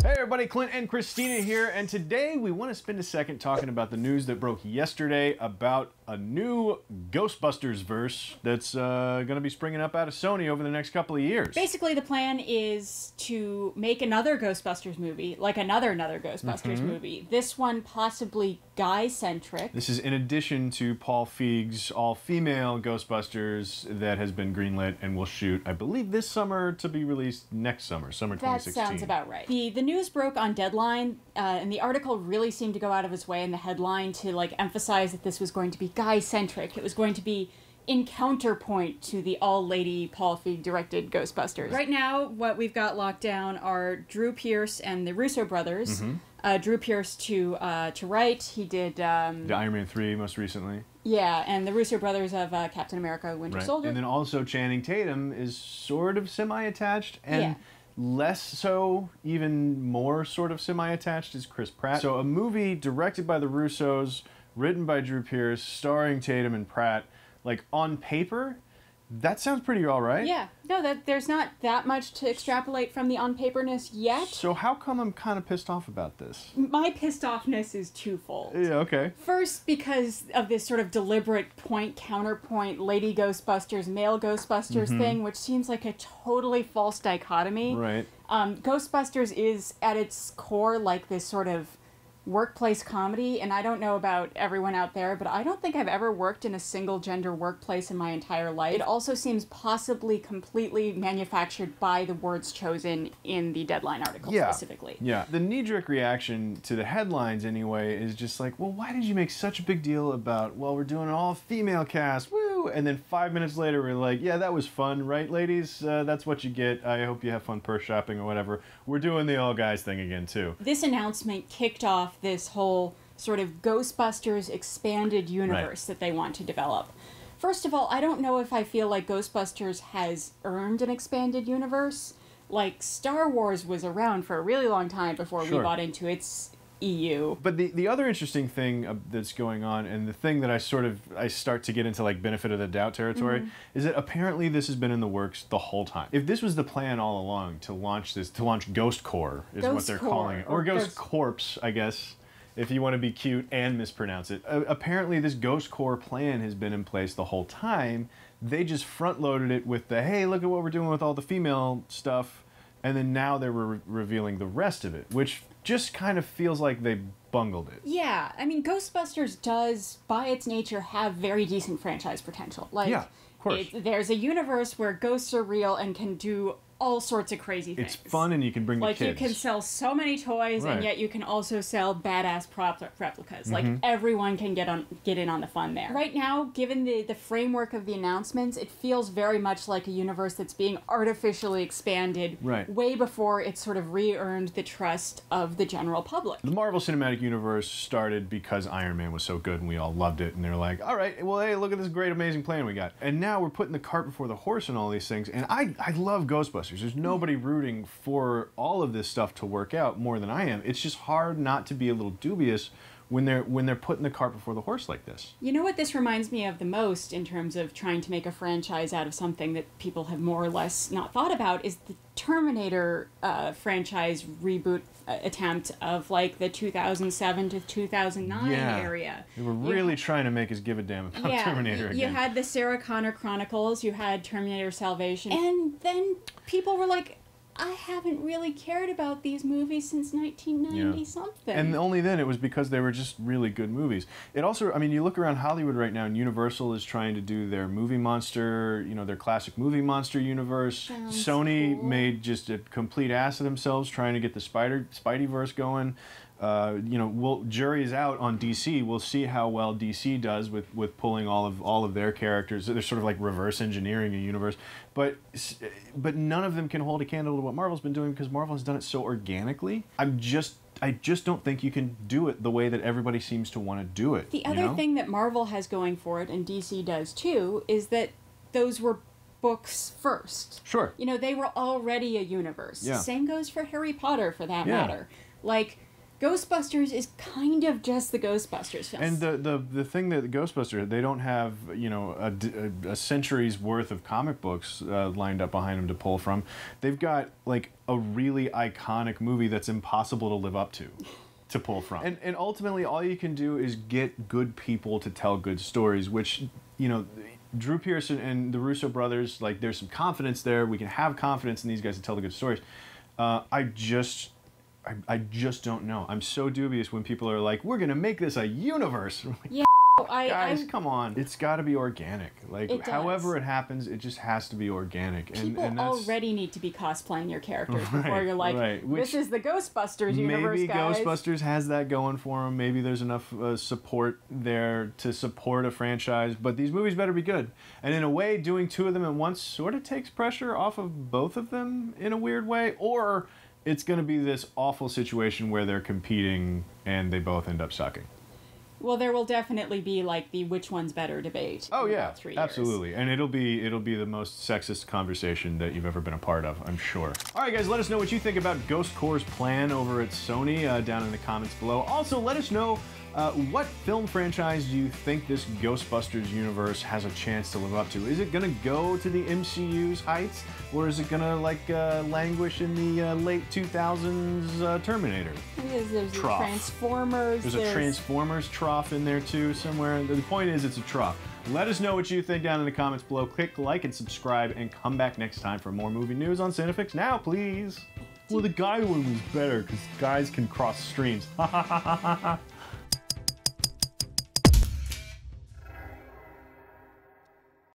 Hey everybody, Clint and Christina here, and today we want to spend a second talking about the news that broke yesterday about a new Ghostbusters verse that's going to be springing up out of Sony over the next couple of years. Basically, the plan is to make another Ghostbusters movie, like another Ghostbusters movie. This one possibly guy-centric. This is in addition to Paul Feig's all-female Ghostbusters that has been greenlit and will shoot, I believe, this summer to be released next summer, summer 2016. That sounds about right. The news broke on Deadline, and the article really seemed to go out of its way in the headline to emphasize that this was going to be guy-centric. It was going to be in counterpoint to the all-lady Paul Feig directed Ghostbusters. Right now, what we've got locked down are Drew Pearce and the Russo Brothers. Drew Pearce to write. He did the Iron Man 3 most recently. Yeah, and the Russo Brothers of Captain America: Winter Soldier. And then also Channing Tatum is sort of semi-attached, and less so, even more sort of semi-attached is Chris Pratt. So a movie directed by the Russos, written by Drew Pearce, starring Tatum and Pratt, on paper, that sounds pretty all right. Yeah. No, there's not that much to extrapolate from the on-paperness yet. So how come I'm kind of pissed off about this? My pissed offness is twofold. Yeah, okay. First, because of this sort of deliberate point-counterpoint lady Ghostbusters, male Ghostbusters thing, which seems like a totally false dichotomy. Right. Ghostbusters is, at its core, this sort of workplace comedy, and I don't know about everyone out there, but I don't think I've ever worked in a single gender workplace in my entire life. It also seems possibly completely manufactured by the words chosen in the Deadline article specifically. Yeah. The knee-jerk reaction to the headlines anyway is just well, why did you make such a big deal about, well, we're doing an all-female cast, woo, and then 5 minutes later we're like, yeah, that was fun, right, ladies? That's what you get. I hope you have fun purse shopping or whatever. We're doing the all-guys thing again, too. This announcement kicked off this whole sort of Ghostbusters expanded universe that they want to develop. First of all, I don't know if I feel like Ghostbusters has earned an expanded universe. Star Wars was around for a really long time before we bought into its EU. But the other interesting thing that's going on, and the thing that I start to get into benefit of the doubt territory, is that apparently this has been in the works the whole time. If this was the plan all along to launch Ghostcorp is what they're calling it, or Ghostcorps, I guess, if you want to be cute and mispronounce it. Apparently this Ghostcorp plan has been in place the whole time. They just front-loaded it with the, hey, look at what we're doing with all the female stuff, and then now they're revealing the rest of it, which just kind of feels like they bungled it. Yeah, I mean, Ghostbusters does, by its nature, have very decent franchise potential. Yeah, of course. There's a universe where ghosts are real and can do all sorts of crazy things. It's fun, and you can bring the kids. You can sell so many toys, and yet you can also sell badass replicas. Everyone can get in on the fun there. Right now, given the framework of the announcements, it feels very much like a universe that's being artificially expanded way before it's sort of re-earned the trust of the general public. The Marvel Cinematic Universe started because Iron Man was so good, and we all loved it, and they're like, all right, well, hey, look at this great, amazing plan we got. And now we're putting the cart before the horse and all these things, and I love Ghostbusters. There's nobody rooting for all of this stuff to work out more than I am. It's just hard not to be a little dubious when they're putting the cart before the horse like this. You know what this reminds me of the most in terms of trying to make a franchise out of something that people have more or less not thought about is the Terminator franchise reboot attempt of the 2007 to 2009 area. They were really trying to make us give a damn about Terminator again. You had the Sarah Connor Chronicles, you had Terminator Salvation, and then people were like, I haven't really cared about these movies since 1990-something. And only then it was because they were just really good movies. It also, I mean, you look around Hollywood right now, and Universal is trying to do their movie monster, their classic movie monster universe. Sony made just a complete ass of themselves trying to get the Spideyverse going. Jury's out on DC. We'll see how well DC does with pulling all of their characters. They're sort of reverse engineering a universe, but none of them can hold a candle to what Marvel's been doing because Marvel has done it so organically. I just don't think you can do it the way that everybody seems to want to do it. The other thing that Marvel has going for it, and DC does too, is that those were books first. Sure. They were already a universe. Yeah. Same goes for Harry Potter, for that matter. Ghostbusters is kind of just the Ghostbusters film. And the thing that the Ghostbusters, they don't have, you know, a century's worth of comic books lined up behind them to pull from. They've got like a really iconic movie that's impossible to live up to pull from. And ultimately all you can do is get good people to tell good stories, which, you know, Drew Pearce and the Russo brothers, like, there's some confidence there. We can have confidence in these guys to tell the good stories. I just don't know. I'm so dubious when people are like, we're going to make this a universe. Like, yeah, guys, come on. It's got to be organic. Like, however it happens, it just has to be organic. People and that's, already need to be cosplaying your characters before you're like, this is the Ghostbusters universe, maybe guys. Ghostbusters has that going for them. Maybe there's enough support there to support a franchise. But these movies better be good. And in a way, doing two of them at once sort of takes pressure off of both of them in a weird way. Or it's going to be this awful situation where they're competing and they both end up sucking. Well, there will definitely be like the which one's better debate. Oh in yeah, about 3 years. absolutely, and it'll be the most sexist conversation that you've ever been a part of, I'm sure. All right, guys, let us know what you think about Ghostcorp's plan over at Sony down in the comments below. Also, let us know what film franchise do you think this Ghostbusters universe has a chance to live up to? Is it gonna go to the MCU's heights, or is it gonna like languish in the late 2000s Terminator? There's trough. Transformers. There's a Transformers trough in there too somewhere. The point is, it's a trough. Let us know what you think down in the comments below. Click like and subscribe, and come back next time for more movie news on CineFix Now, please. Well, the guy one was better because guys can cross streams. Ha ha ha ha ha.